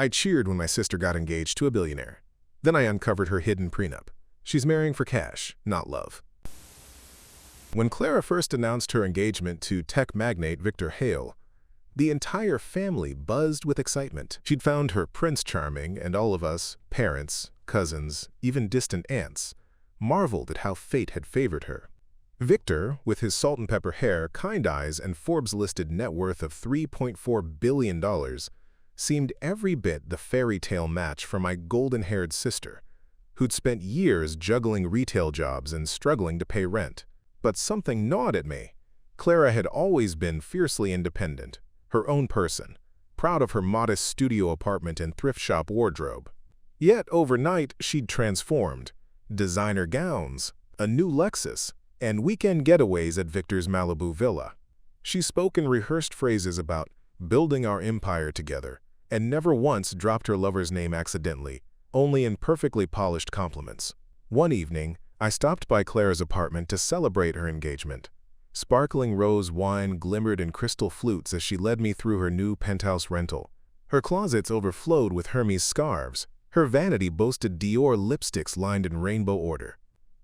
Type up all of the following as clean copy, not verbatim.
I cheered when my sister got engaged to a billionaire. Then I uncovered her hidden prenup. She's marrying for cash, not love. When Clara first announced her engagement to tech magnate Victor Hale, the entire family buzzed with excitement. She'd found her Prince Charming, and all of us, parents, cousins, even distant aunts, marveled at how fate had favored her. Victor, with his salt and pepper hair, kind eyes, and Forbes-listed net worth of $3.4 billion, seemed every bit the fairy tale match for my golden-haired sister, who'd spent years juggling retail jobs and struggling to pay rent. But something gnawed at me. Clara had always been fiercely independent, her own person, proud of her modest studio apartment and thrift shop wardrobe. Yet overnight she'd transformed. Designer gowns, a new Lexus, and weekend getaways at Victor's Malibu villa. She spoke in rehearsed phrases about building our empire together, and never once dropped her lover's name accidentally, only in perfectly polished compliments. One evening, I stopped by Clara's apartment to celebrate her engagement. Sparkling rose wine glimmered in crystal flutes as she led me through her new penthouse rental. Her closets overflowed with Hermes scarves. Her vanity boasted Dior lipsticks lined in rainbow order.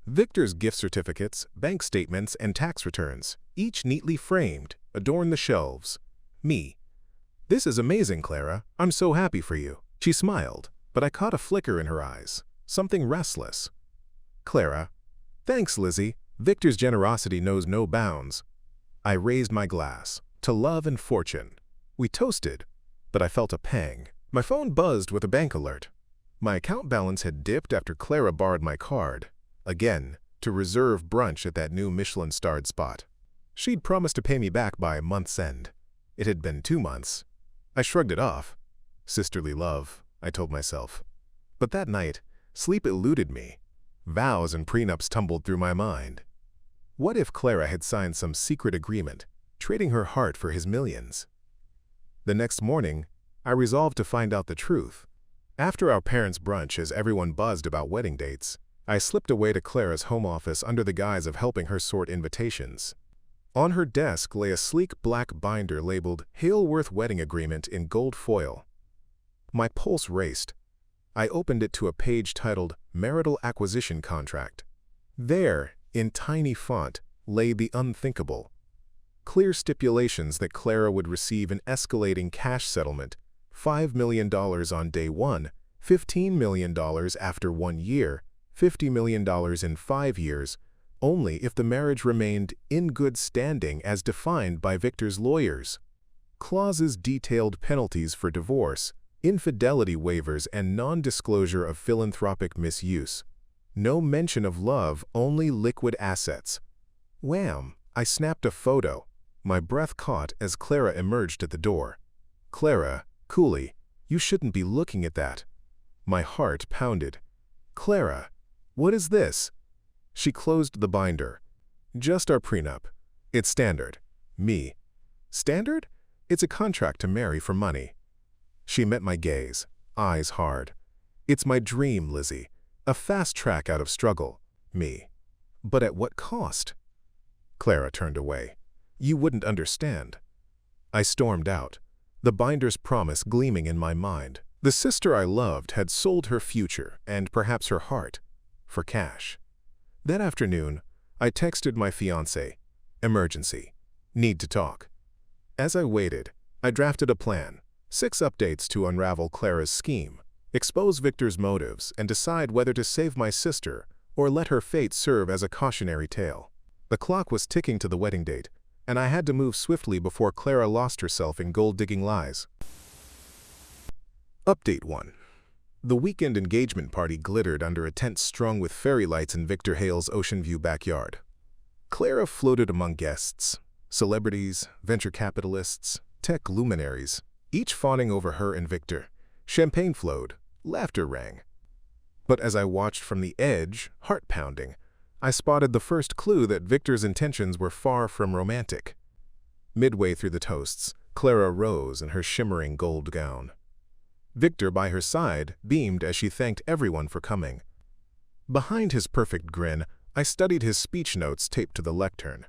Victor's gift certificates, bank statements, and tax returns, each neatly framed, adorned the shelves. Me. "This is amazing, Clara. I'm so happy for you." She smiled, but I caught a flicker in her eyes, something restless. "Clara." "Thanks, Lizzie. Victor's generosity knows no bounds." I raised my glass. "To love and fortune." We toasted, but I felt a pang. My phone buzzed with a bank alert. My account balance had dipped after Clara borrowed my card, again, to reserve brunch at that new Michelin-starred spot. She'd promised to pay me back by month's end. It had been 2 months. I shrugged it off. Sisterly love, I told myself. But that night, sleep eluded me. Vows and prenups tumbled through my mind. What if Clara had signed some secret agreement, trading her heart for his millions? The next morning, I resolved to find out the truth. After our parents' brunch, as everyone buzzed about wedding dates, I slipped away to Clara's home office under the guise of helping her sort invitations. On her desk lay a sleek black binder labeled Haleworth Wedding Agreement in gold foil. My pulse raced. I opened it to a page titled Marital Acquisition Contract. There, in tiny font, lay the unthinkable. Clear stipulations that Clara would receive an escalating cash settlement, $5 million on day 1, $15 million after 1 year, $50 million in 5 years, only if the marriage remained in good standing as defined by Victor's lawyers. Clauses detailed penalties for divorce, infidelity waivers, and non-disclosure of philanthropic misuse. No mention of love, only liquid assets. Wham! I snapped a photo. My breath caught as Clara emerged at the door. "Clara," coolly, "you shouldn't be looking at that." My heart pounded. "Clara, what is this?" She closed the binder. "Just our prenup. It's standard." Me. "Standard? It's a contract to marry for money." She met my gaze, eyes hard. "It's my dream, Lizzie. A fast track out of struggle." Me. "But at what cost?" Clara turned away. "You wouldn't understand." I stormed out, the binder's promise gleaming in my mind. The sister I loved had sold her future, and perhaps her heart, for cash. That afternoon, I texted my fiancé, "Emergency. Need to talk." As I waited, I drafted a plan, 6 updates to unravel Clara's scheme, expose Victor's motives, and decide whether to save my sister or let her fate serve as a cautionary tale. The clock was ticking to the wedding date, and I had to move swiftly before Clara lost herself in gold-digging lies. Update 1. The weekend engagement party glittered under a tent strung with fairy lights in Victor Hale's Ocean View backyard. Clara floated among guests, celebrities, venture capitalists, tech luminaries, each fawning over her and Victor. Champagne flowed, laughter rang. But as I watched from the edge, heart pounding, I spotted the first clue that Victor's intentions were far from romantic. Midway through the toasts, Clara rose in her shimmering gold gown. Victor, by her side, beamed as she thanked everyone for coming. Behind his perfect grin, I studied his speech notes taped to the lectern.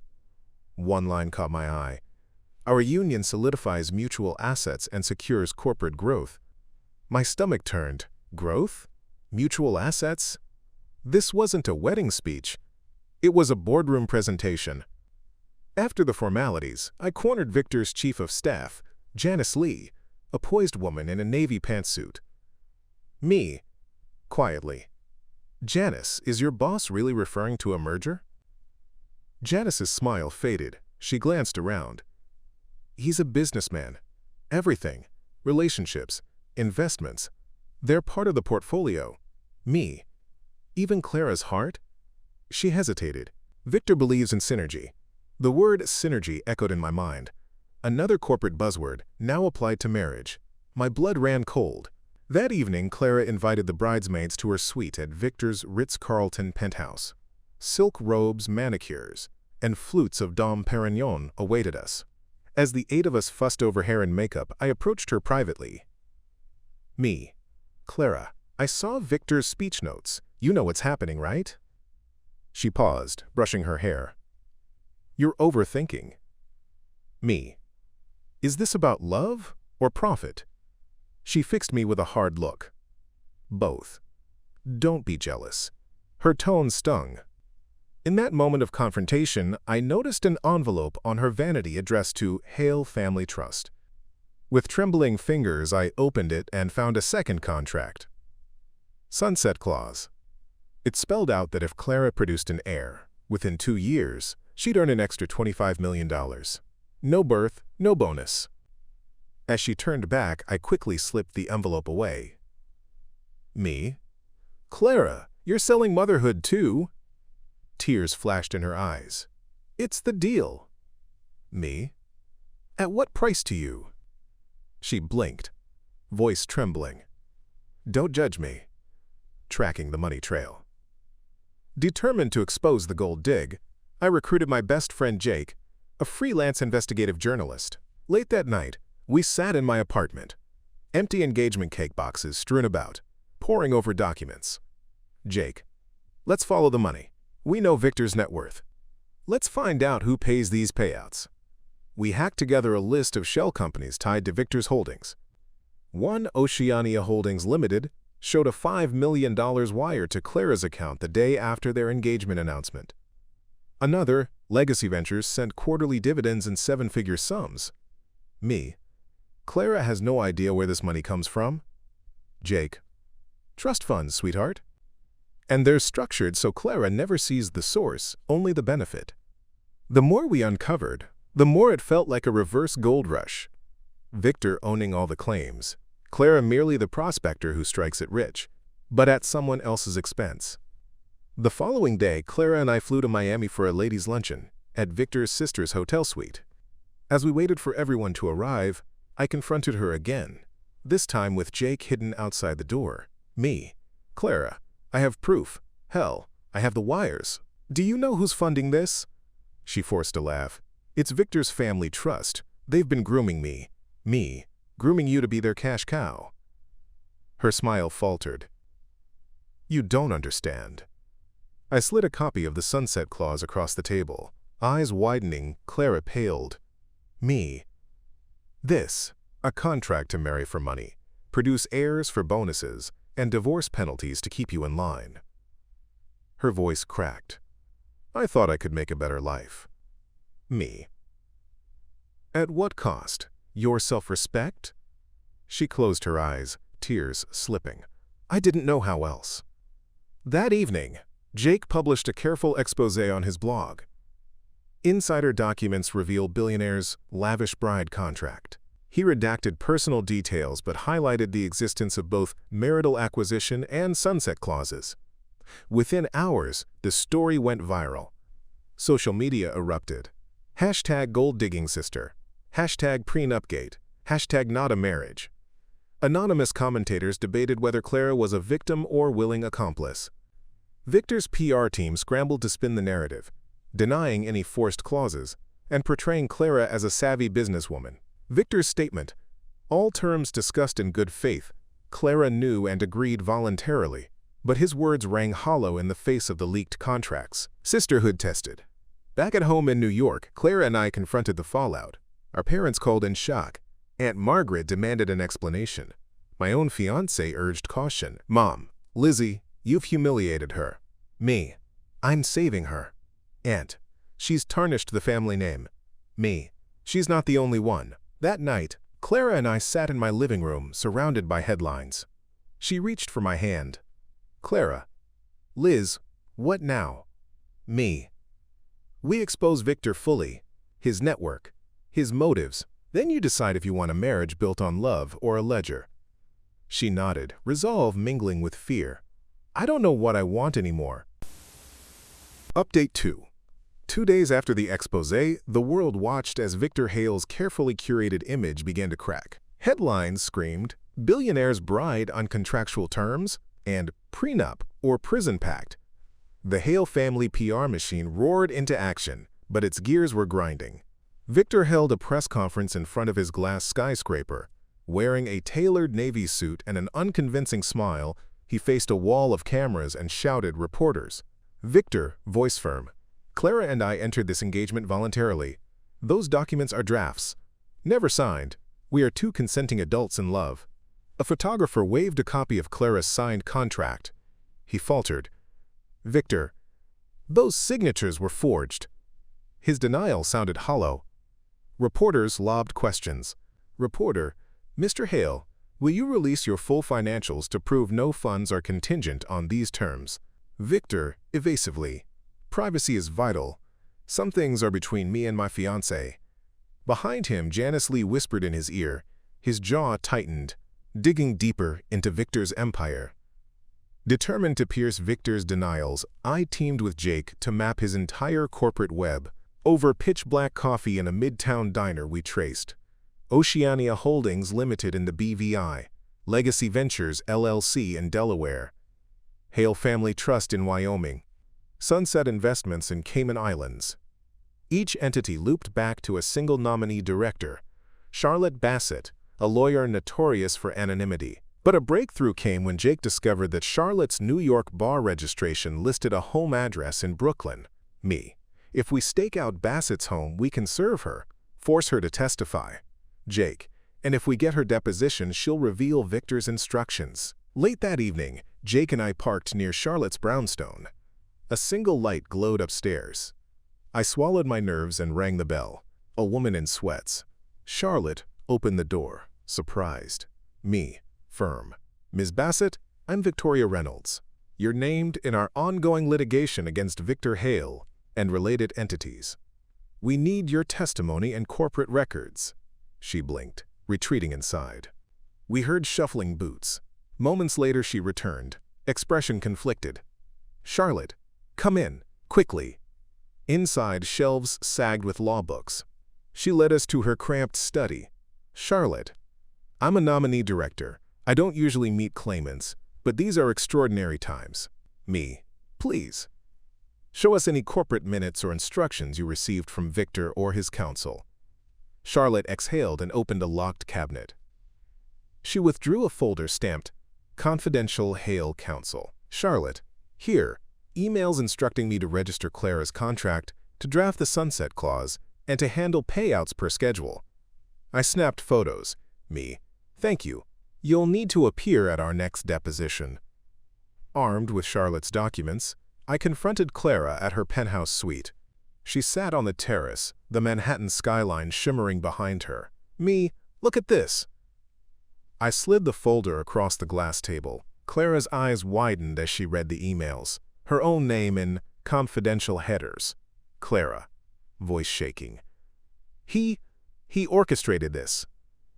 One line caught my eye. "Our union solidifies mutual assets and secures corporate growth." My stomach turned. Growth? Mutual assets? This wasn't a wedding speech. It was a boardroom presentation. After the formalities, I cornered Victor's chief of staff, Janice Lee, a poised woman in a navy pantsuit. Me, quietly. Janice, is your boss really referring to a merger? Janice's smile faded. She glanced around. He's a businessman. Everything. Relationships. Investments. They're part of the portfolio. Me. Even Clara's heart? She hesitated. Victor believes in synergy. The word synergy echoed in my mind. Another corporate buzzword, now applied to marriage. My blood ran cold. That evening, Clara invited the bridesmaids to her suite at Victor's Ritz-Carlton penthouse. Silk robes, manicures, and flutes of Dom Perignon awaited us. As the 8 of us fussed over hair and makeup, I approached her privately. Me. Clara, I saw Victor's speech notes. You know what's happening, right? She paused, brushing her hair. You're overthinking. Me. Is this about love or profit? She fixed me with a hard look. Both. Don't be jealous. Her tone stung. In that moment of confrontation, I noticed an envelope on her vanity addressed to Hale Family Trust. With trembling fingers, I opened it and found a second contract. Sunset clause. It spelled out that if Clara produced an heir, within 2 years, she'd earn an extra $25 million. No birth, no bonus. As she turned back, I quickly slipped the envelope away. Me? Clara, you're selling motherhood too? Tears flashed in her eyes. It's the deal. Me? At what price to you? She blinked, voice trembling. Don't judge me. Tracking the money trail. Determined to expose the gold dig, I recruited my best friend Jake, a freelance investigative journalist. Late that night, we sat in my apartment, empty engagement cake boxes strewn about, poring over documents. Jake, let's follow the money. We know Victor's net worth. Let's find out who pays these payouts. We hacked together a list of shell companies tied to Victor's holdings. One, Oceania Holdings Limited, showed a $5 million wire to Clara's account the day after their engagement announcement. Another, Legacy Ventures, sent quarterly dividends in 7-figure sums. Me. Clara has no idea where this money comes from. Jake. Trust funds, sweetheart. And they're structured so Clara never sees the source, only the benefit. The more we uncovered, the more it felt like a reverse gold rush. Victor owning all the claims, Clara merely the prospector who strikes it rich, but at someone else's expense. The following day, Clara and I flew to Miami for a ladies' luncheon at Victor's sister's hotel suite. As we waited for everyone to arrive, I confronted her again, this time with Jake hidden outside the door. Me. Clara, I have proof. Hell, I have the wires. Do you know who's funding this? She forced a laugh. It's Victor's family trust. They've been grooming me. Me. Grooming you to be their cash cow. Her smile faltered. You don't understand. I slid a copy of the sunset clause across the table. Eyes widening, Clara paled. Me. This, a contract to marry for money, produce heirs for bonuses, and divorce penalties to keep you in line. Her voice cracked. I thought I could make a better life. Me. At what cost? Your self-respect? She closed her eyes, tears slipping. I didn't know how else. That evening, Jake published a careful exposé on his blog. Insider documents reveal Billionaire's lavish bride contract. He redacted personal details but highlighted the existence of both marital acquisition and sunset clauses. Within hours, the story went viral. Social media erupted. Hashtag gold digging sister. Hashtag prenupgate. Hashtag not a marriage. Anonymous commentators debated whether Clara was a victim or willing accomplice. Victor's PR team scrambled to spin the narrative, denying any forced clauses, and portraying Clara as a savvy businesswoman. Victor's statement, all terms discussed in good faith, Clara knew and agreed voluntarily, but his words rang hollow in the face of the leaked contracts. Sisterhood tested. Back at home in New York, Clara and I confronted the fallout. Our parents called in shock. Aunt Margaret demanded an explanation. My own fiancé urged caution. Mom, Lizzie, you've humiliated her. Me, I'm saving her. Aunt, she's tarnished the family name. Me, she's not the only one. That night, Clara and I sat in my living room, surrounded by headlines. She reached for my hand. Clara. Liz, what now? Me. We expose Victor fully, his network, his motives. Then you decide if you want a marriage built on love or a ledger. She nodded, resolve mingling with fear. I don't know what I want anymore. Update 2. 2 days after the exposé, the world watched as Victor Hale's carefully curated image began to crack. Headlines screamed, "Billionaire's bride on contractual terms," and "Prenup" or "prison pact." The Hale family PR machine roared into action, but its gears were grinding. Victor held a press conference in front of his glass skyscraper. Wearing a tailored navy suit and an unconvincing smile, he faced a wall of cameras and shouted reporters. Victor, voice firm. Clara and I entered this engagement voluntarily. Those documents are drafts. Never signed. We are two consenting adults in love. A photographer waved a copy of Clara's signed contract. He faltered. Victor, those signatures were forged. His denial sounded hollow. Reporters lobbed questions. Reporter, Mr. Hale, will you release your full financials to prove no funds are contingent on these terms? Victor, evasively. Privacy is vital. Some things are between me and my fiancé. Behind him, Janice Lee whispered in his ear. His jaw tightened, digging deeper into Victor's empire. Determined to pierce Victor's denials, I teamed with Jake to map his entire corporate web. Over pitch-black coffee in a midtown diner we traced Oceania Holdings Limited in the BVI, Legacy Ventures LLC in Delaware, Hale Family Trust in Wyoming, Sunset Investments in Cayman Islands. Each entity looped back to a single nominee director, Charlotte Bassett, a lawyer notorious for anonymity. But a breakthrough came when Jake discovered that Charlotte's New York bar registration listed a home address in Brooklyn. Me. If we stake out Bassett's home, we can serve her, force her to testify. Jake. And if we get her deposition, she'll reveal Victor's instructions. Late that evening, Jake and I parked near Charlotte's brownstone. A single light glowed upstairs. I swallowed my nerves and rang the bell. A woman in sweats. Charlotte opened the door, surprised. Me. Firm. Ms. Bassett, I'm Victoria Reynolds. You're named in our ongoing litigation against Victor Hale and related entities. We need your testimony and corporate records. She blinked, retreating inside. We heard shuffling boots. Moments later she returned, expression conflicted. Charlotte, come in, quickly. Inside, shelves sagged with law books. She led us to her cramped study. Charlotte, I'm a nominee director. I don't usually meet claimants, but these are extraordinary times. Me, please. Show us any corporate minutes or instructions you received from Victor or his counsel. Charlotte exhaled and opened a locked cabinet. She withdrew a folder stamped, Confidential Hale Counsel. Charlotte, here, emails instructing me to register Clara's contract, to draft the sunset clause, and to handle payouts per schedule. I snapped photos. Me, thank you. You'll need to appear at our next deposition. Armed with Charlotte's documents, I confronted Clara at her penthouse suite. She sat on the terrace, the Manhattan skyline shimmering behind her. Me, look at this. I slid the folder across the glass table. Clara's eyes widened as she read the emails, her own name in confidential headers. Clara, voice shaking. He orchestrated this.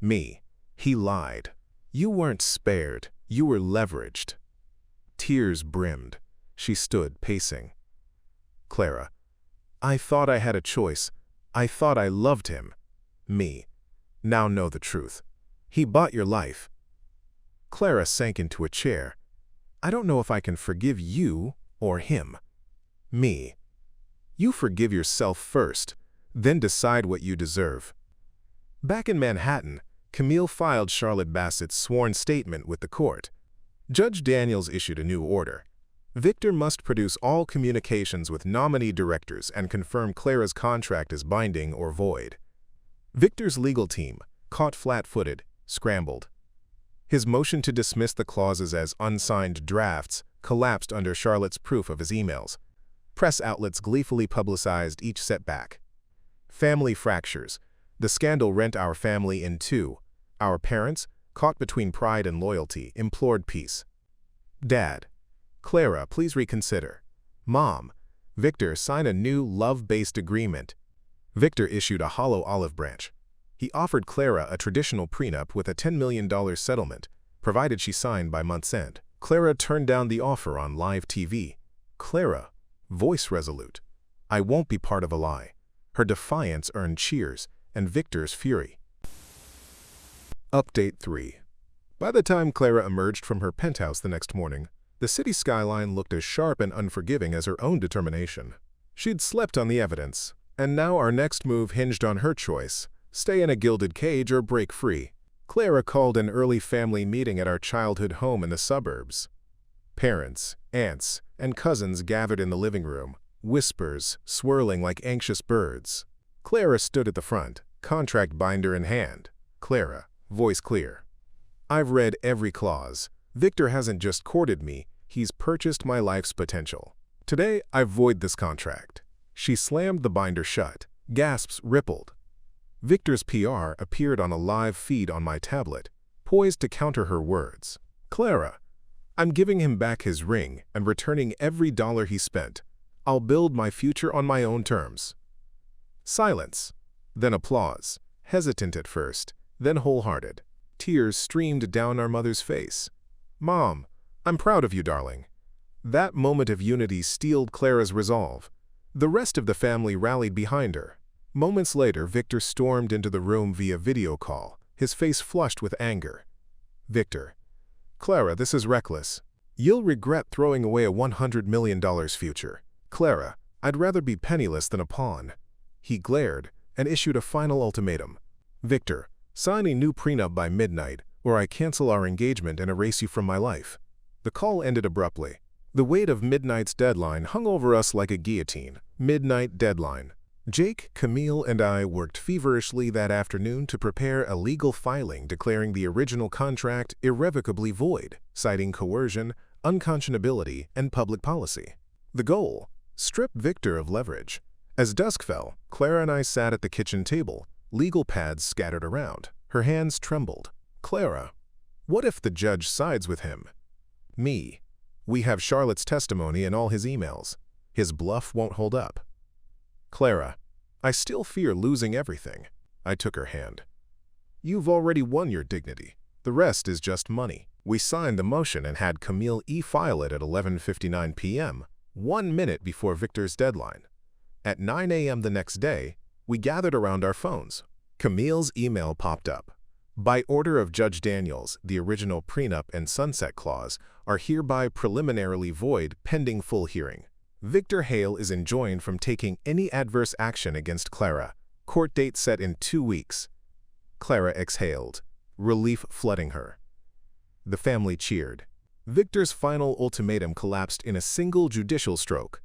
Me, he lied. You weren't spared, you were leveraged. Tears brimmed. She stood, pacing. Clara, I thought I had a choice. I thought I loved him. Me, now know the truth. He bought your life. Clara sank into a chair. I don't know if I can forgive you or him. Me, you forgive yourself first, then decide what you deserve. Back in Manhattan, Camille filed Charlotte Bassett's sworn statement with the court. Judge Daniels issued a new order. Victor must produce all communications with nominee directors and confirm Clara's contract is binding or void. Victor's legal team, caught flat-footed, scrambled. His motion to dismiss the clauses as unsigned drafts collapsed under Charlotte's proof of his emails. Press outlets gleefully publicized each setback. Family fractures. The scandal rent our family in two. Our parents, caught between pride and loyalty, implored peace. Dad. Clara, please reconsider. Mom. Victor, sign a new love-based agreement. Victor issued a hollow olive branch. He offered Clara a traditional prenup with a $10 million settlement, provided she signed by month's end. Clara turned down the offer on live TV. Clara, voice resolute. I won't be part of a lie. Her defiance earned cheers and Victor's fury. Update 3. By the time Clara emerged from her penthouse the next morning, the city skyline looked as sharp and unforgiving as her own determination. She'd slept on the evidence, and now our next move hinged on her choice: stay in a gilded cage or break free. Clara called an early family meeting at our childhood home in the suburbs. Parents, aunts, and cousins gathered in the living room, whispers swirling like anxious birds. Clara stood at the front, contract binder in hand. Clara, voice clear. I've read every clause. Victor hasn't just courted me, he's purchased my life's potential. Today, I void this contract. She slammed the binder shut. Gasps rippled. Victor's PR appeared on a live feed on my tablet, poised to counter her words. Clara, I'm giving him back his ring and returning every dollar he spent. I'll build my future on my own terms. Silence. Then applause, hesitant at first, then wholehearted. Tears streamed down our mother's face. Mom, I'm proud of you, darling. That moment of unity steeled Clara's resolve. The rest of the family rallied behind her. Moments later, Victor stormed into the room via video call, his face flushed with anger. Victor, Clara, this is reckless. You'll regret throwing away a $100 million future. Clara, I'd rather be penniless than a pawn. He glared and issued a final ultimatum. Victor, sign a new prenup by midnight, or I cancel our engagement and erase you from my life. The call ended abruptly. The weight of midnight's deadline hung over us like a guillotine. Midnight deadline. Jake, Camille, and I worked feverishly that afternoon to prepare a legal filing declaring the original contract irrevocably void, citing coercion, unconscionability, and public policy. The goal? Strip Victor of leverage. As dusk fell, Clara and I sat at the kitchen table, legal pads scattered around. Her hands trembled. Clara, what if the judge sides with him? Me. We have Charlotte's testimony and all his emails. His bluff won't hold up. Clara, I still fear losing everything. I took her hand. You've already won your dignity. The rest is just money. We signed the motion and had Camille e-file it at 11:59 p.m., 1 minute before Victor's deadline. At 9 a.m. the next day, we gathered around our phones. Camille's email popped up. By order of Judge Daniels, the original prenup and sunset clause are hereby preliminarily void pending full hearing. Victor Hale is enjoined from taking any adverse action against Clara. Court date set in 2 weeks. Clara exhaled, relief flooding her. The family cheered. Victor's final ultimatum collapsed in a single judicial stroke.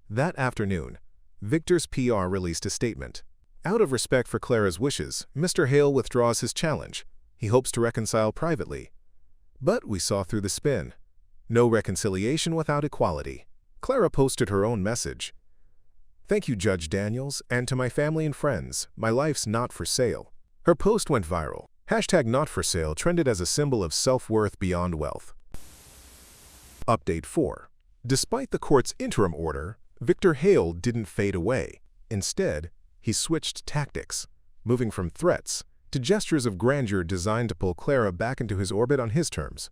That afternoon, Victor's PR released a statement. Out of respect for Clara's wishes, Mr. Hale withdraws his challenge. He hopes to reconcile privately. But we saw through the spin. No reconciliation without equality. Clara posted her own message. Thank you, Judge Daniels, and to my family and friends, my life's not for sale. Her post went viral. #NotForSale trended as a symbol of self-worth beyond wealth. Update 4. Despite the court's interim order, Victor Hale didn't fade away. Instead, he switched tactics, moving from threats to gestures of grandeur designed to pull Clara back into his orbit on his terms.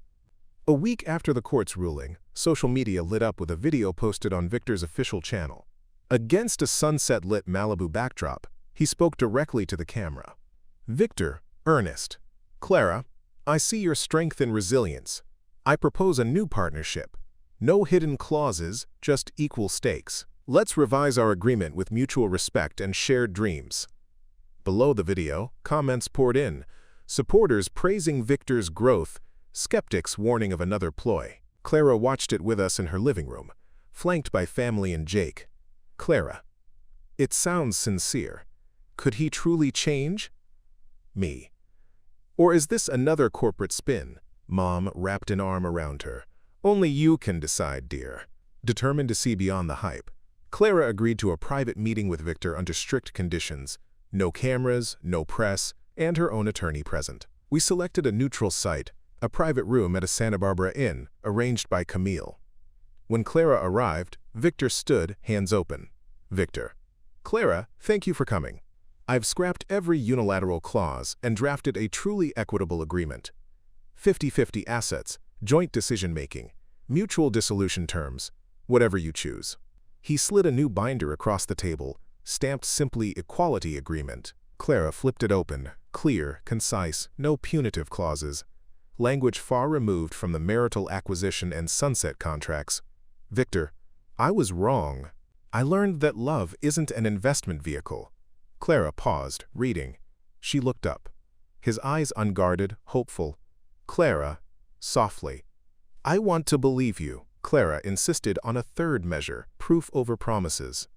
A week after the court's ruling, social media lit up with a video posted on Victor's official channel. Against a sunset-lit Malibu backdrop, he spoke directly to the camera. Victor, earnest. Clara, I see your strength and resilience. I propose a new partnership. No hidden clauses, just equal stakes. Let's revise our agreement with mutual respect and shared dreams. Below the video, comments poured in, supporters praising Victor's growth, skeptics warning of another ploy. Clara watched it with us in her living room, flanked by family and Jake. Clara, it sounds sincere. Could he truly change? Me. Or is this another corporate spin? Mom wrapped an arm around her. "Only you can decide, dear." Determined to see beyond the hype, Clara agreed to a private meeting with Victor under strict conditions: no cameras, no press, and her own attorney present. We selected a neutral site, a private room at a Santa Barbara inn, arranged by Camille. When Clara arrived, Victor stood, hands open. Victor: "Clara, thank you for coming. I've scrapped every unilateral clause and drafted a truly equitable agreement. 50-50 assets, joint decision-making, mutual dissolution terms, whatever you choose." He slid a new binder across the table, stamped simply Equality Agreement. Clara flipped it open, clear, concise, no punitive clauses. Language far removed from the marital acquisition and sunset contracts. "Victor, I was wrong. I learned that love isn't an investment vehicle." Clara paused, reading. She looked up, his eyes unguarded, hopeful. "Clara," softly. "I want to believe you." Clara insisted on a third measure, proof over promises.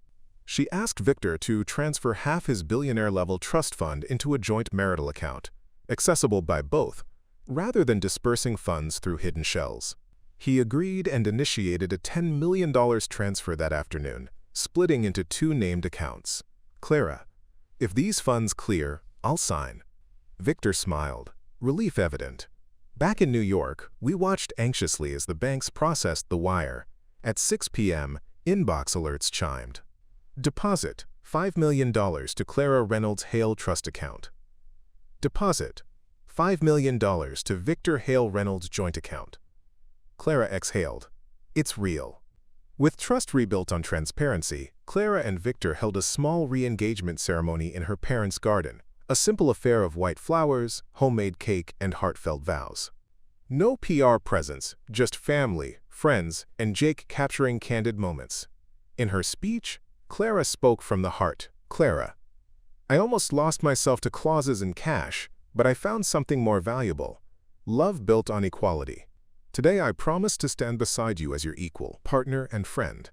She asked Victor to transfer half his billionaire-level trust fund into a joint marital account, accessible by both, rather than dispersing funds through hidden shells. He agreed and initiated a $10 million transfer that afternoon, splitting into two named accounts. "Clara, if these funds clear, I'll sign." Victor smiled, relief evident. Back in New York, we watched anxiously as the banks processed the wire. At 6 p.m., inbox alerts chimed. Deposit, $5 million to Clara Reynolds Hale Trust Account. Deposit, $5 million to Victor Hale Reynolds Joint Account. Clara exhaled. It's real. With trust rebuilt on transparency, Clara and Victor held a small re-engagement ceremony in her parents' garden. A simple affair of white flowers, homemade cake, and heartfelt vows. No PR presence, just family, friends, and Jake capturing candid moments. In her speech, Clara spoke from the heart. "Clara, I almost lost myself to clauses and cash, but I found something more valuable. Love built on equality. Today I promise to stand beside you as your equal, partner, and friend."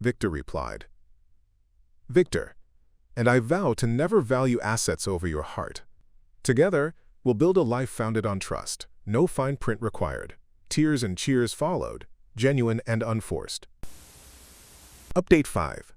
Victor replied. "Victor, and I vow to never value assets over your heart. Together, we'll build a life founded on trust. No fine print required." Tears and cheers followed, genuine and unforced. Update 5.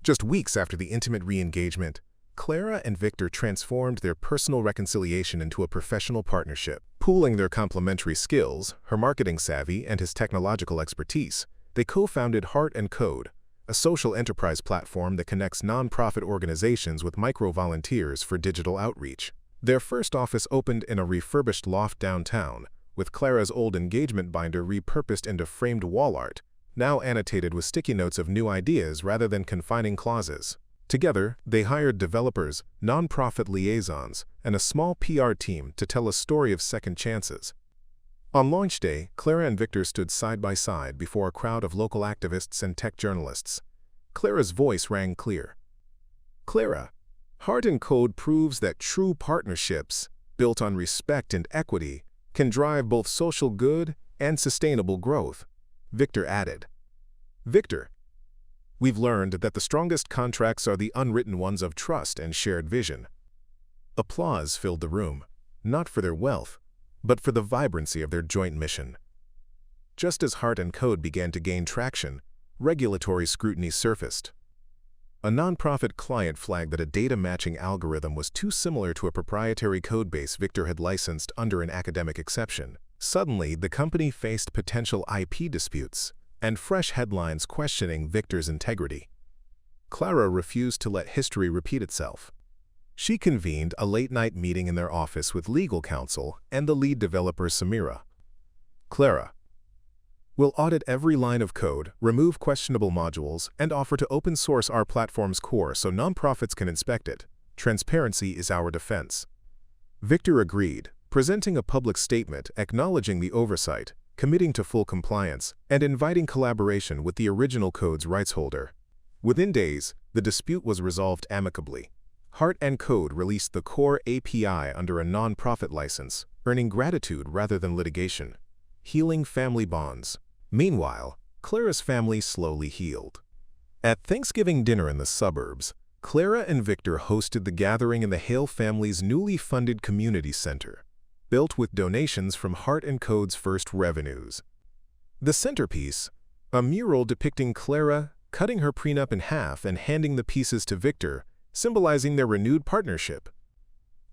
Just weeks after the intimate re-engagement, Clara and Victor transformed their personal reconciliation into a professional partnership. Pooling their complementary skills, her marketing savvy and his technological expertise, they co-founded Heart & Code, a social enterprise platform that connects nonprofit organizations with micro-volunteers for digital outreach. Their first office opened in a refurbished loft downtown, with Clara's old engagement binder repurposed into framed wall art, now annotated with sticky notes of new ideas rather than confining clauses. Together, they hired developers, nonprofit liaisons, and a small PR team to tell a story of second chances. On launch day, Clara and Victor stood side by side before a crowd of local activists and tech journalists. Clara's voice rang clear. "Clara, Heart & Code proves that true partnerships, built on respect and equity, can drive both social good and sustainable growth." Victor added. "Victor, we've learned that the strongest contracts are the unwritten ones of trust and shared vision." Applause filled the room, not for their wealth, but for the vibrancy of their joint mission. Just as Heart & Code began to gain traction, regulatory scrutiny surfaced. A nonprofit client flagged that a data matching algorithm was too similar to a proprietary codebase Victor had licensed under an academic exception. Suddenly, the company faced potential IP disputes and fresh headlines questioning Victor's integrity. Clara refused to let history repeat itself. She convened a late-night meeting in their office with legal counsel and the lead developer Samira. "Clara, we'll audit every line of code, remove questionable modules, and offer to open source our platform's core so nonprofits can inspect it. Transparency is our defense." Victor agreed, presenting a public statement acknowledging the oversight, committing to full compliance, and inviting collaboration with the original code's rights holder. Within days, the dispute was resolved amicably. Heart & Code released the core API under a nonprofit license, earning gratitude rather than litigation. Healing family bonds. Meanwhile, Clara's family slowly healed. At Thanksgiving dinner in the suburbs, Clara and Victor hosted the gathering in the Hale family's newly funded community center. built with donations from Heart & Code's first revenues. The centerpiece, a mural depicting Clara cutting her prenup in half and handing the pieces to Victor, symbolizing their renewed partnership.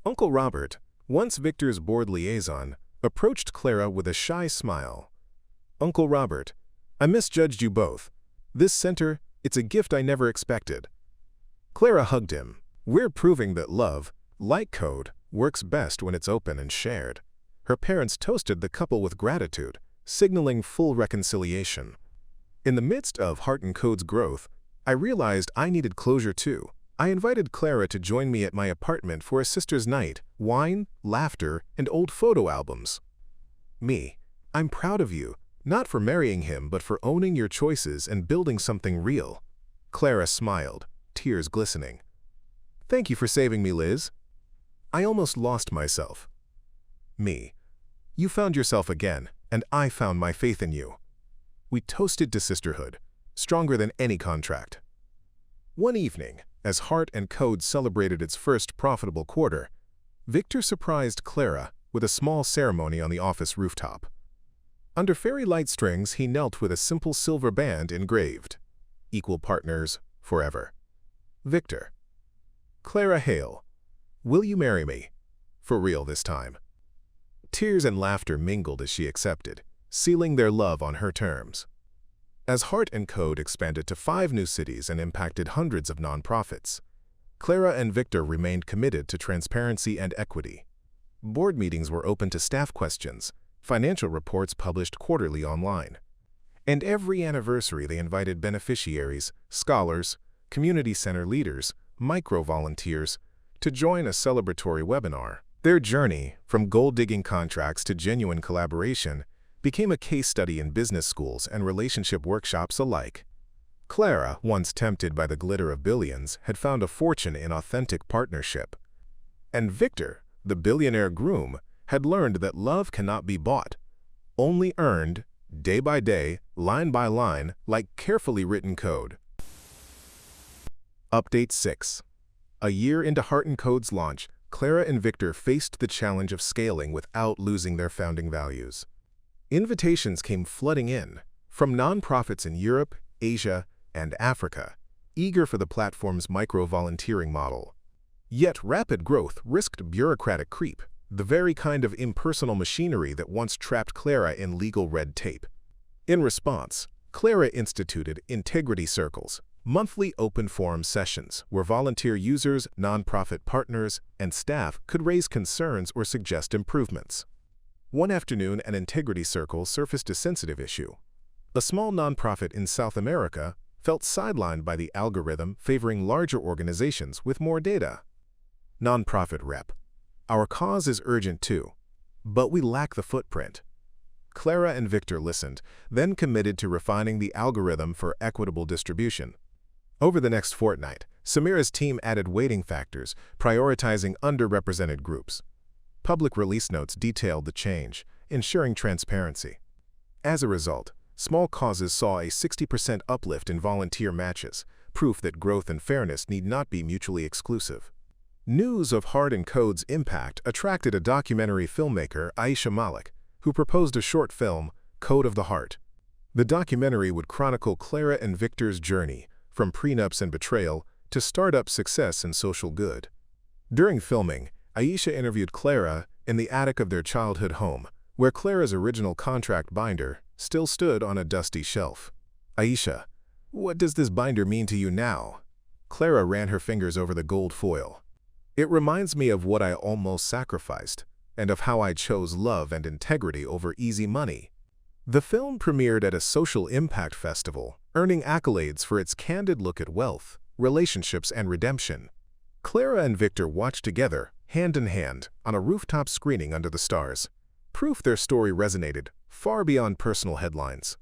Uncle Robert, once Victor's board liaison, approached Clara with a shy smile. "Uncle Robert, I misjudged you both. This center, it's a gift I never expected." Clara hugged him. "We're proving that love, like code, works best when it's open and shared." Her parents toasted the couple with gratitude, signaling full reconciliation. In the midst of Heart & Code's growth, I realized I needed closure too. I invited Clara to join me at my apartment for a sister's night, wine, laughter, and old photo albums. Me, I'm proud of you, not for marrying him but for owning your choices and building something real. Clara smiled, tears glistening. Thank you for saving me, Liz. I almost lost myself. Me, you found yourself again, and I found my faith in you. We toasted to sisterhood, stronger than any contract. One evening, as Heart & Code celebrated its first profitable quarter, Victor surprised Clara with a small ceremony on the office rooftop. Under fairy light strings, he knelt with a simple silver band engraved, "Equal partners forever. Victor." "Clara Hale, will you marry me? For real this time." Tears and laughter mingled as she accepted, sealing their love on her terms. As Heart & Code expanded to 5 new cities and impacted hundreds of nonprofits, Clara and Victor remained committed to transparency and equity. Board meetings were open to staff questions, financial reports published quarterly online. And every anniversary they invited beneficiaries, scholars, community center leaders, micro-volunteers to join a celebratory webinar. Their journey, from gold-digging contracts to genuine collaboration, became a case study in business schools and relationship workshops alike. Clara, once tempted by the glitter of billions, had found a fortune in authentic partnership. And Victor, the billionaire groom, had learned that love cannot be bought, only earned, day by day, line by line, like carefully written code. Update 6. A year into Heart & Code's launch, Clara and Victor faced the challenge of scaling without losing their founding values. Invitations came flooding in, from nonprofits in Europe, Asia, and Africa, eager for the platform's micro-volunteering model. Yet rapid growth risked bureaucratic creep, the very kind of impersonal machinery that once trapped Clara in legal red tape. In response, Clara instituted Integrity Circles, monthly open forum sessions where volunteer users, nonprofit partners, and staff could raise concerns or suggest improvements. One afternoon, an Integrity Circle surfaced a sensitive issue. A small nonprofit in South America felt sidelined by the algorithm favoring larger organizations with more data. Nonprofit rep: "Our cause is urgent too, but we lack the footprint." Clara and Victor listened, then committed to refining the algorithm for equitable distribution. Over the next fortnight, Samira's team added weighting factors, prioritizing underrepresented groups. Public release notes detailed the change, ensuring transparency. As a result, small causes saw a 60% uplift in volunteer matches, proof that growth and fairness need not be mutually exclusive. News of Heart & Code's impact attracted a documentary filmmaker, Aisha Malik, who proposed a short film, Code of the Heart. The documentary would chronicle Clara and Victor's journey, from prenups and betrayal to startup success and social good. During filming, Aisha interviewed Clara in the attic of their childhood home, where Clara's original contract binder still stood on a dusty shelf. "Aisha, what does this binder mean to you now?" Clara ran her fingers over the gold foil. "It reminds me of what I almost sacrificed, and of how I chose love and integrity over easy money." The film premiered at a social impact festival, earning accolades for its candid look at wealth, relationships, and redemption. Clara and Victor watched together, hand in hand, on a rooftop screening under the stars. Proof their story resonated, far beyond personal headlines.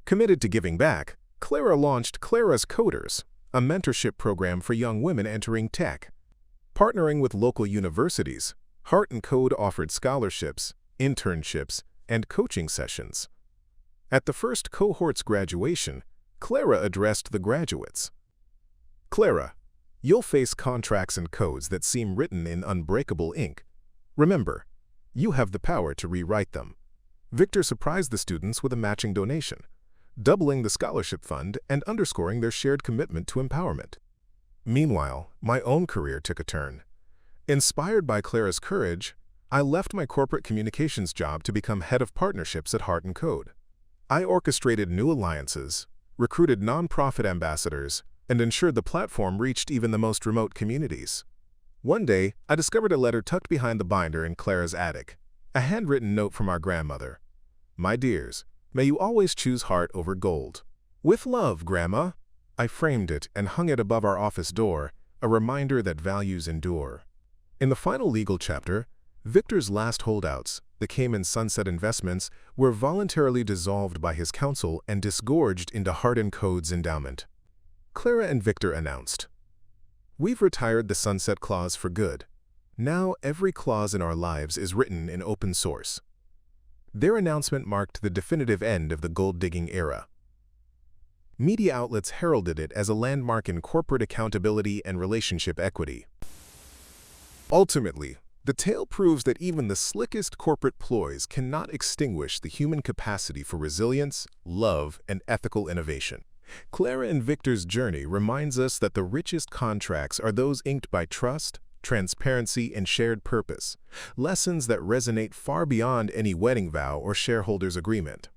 Committed to giving back, Clara launched Clara's Coders, a mentorship program for young women entering tech. Partnering with local universities, Heart & Code offered scholarships, internships, and coaching sessions. At the first cohort's graduation, Clara addressed the graduates. "Clara, you'll face contracts and codes that seem written in unbreakable ink. Remember, You have the power to rewrite them. Victor surprised the students with a matching donation, doubling the scholarship fund and underscoring their shared commitment to empowerment. Meanwhile, my own career took a turn. Inspired by Clara's courage, I left my corporate communications job to become head of partnerships at Heart & Code. I orchestrated new alliances, recruited nonprofit ambassadors, and ensured the platform reached even the most remote communities. One day, I discovered a letter tucked behind the binder in Clara's attic, a handwritten note from our grandmother. "My dears, may you always choose heart over gold. With love, Grandma." I framed it and hung it above our office door, a reminder that values endure. In the final legal chapter, Victor's last holdouts, the Cayman Sunset Investments, were voluntarily dissolved by his counsel and disgorged into Heart & Code's endowment. Clara and Victor announced, "We've retired the sunset clause for good. Now every clause in our lives is written in open source." Their announcement marked the definitive end of the gold-digging era. Media outlets heralded it as a landmark in corporate accountability and relationship equity. Ultimately, the tale proves that even the slickest corporate ploys cannot extinguish the human capacity for resilience, love, and ethical innovation. Clara and Victor's journey reminds us that the richest contracts are those inked by trust, transparency, and shared purpose, lessons that resonate far beyond any wedding vow or shareholders' agreement.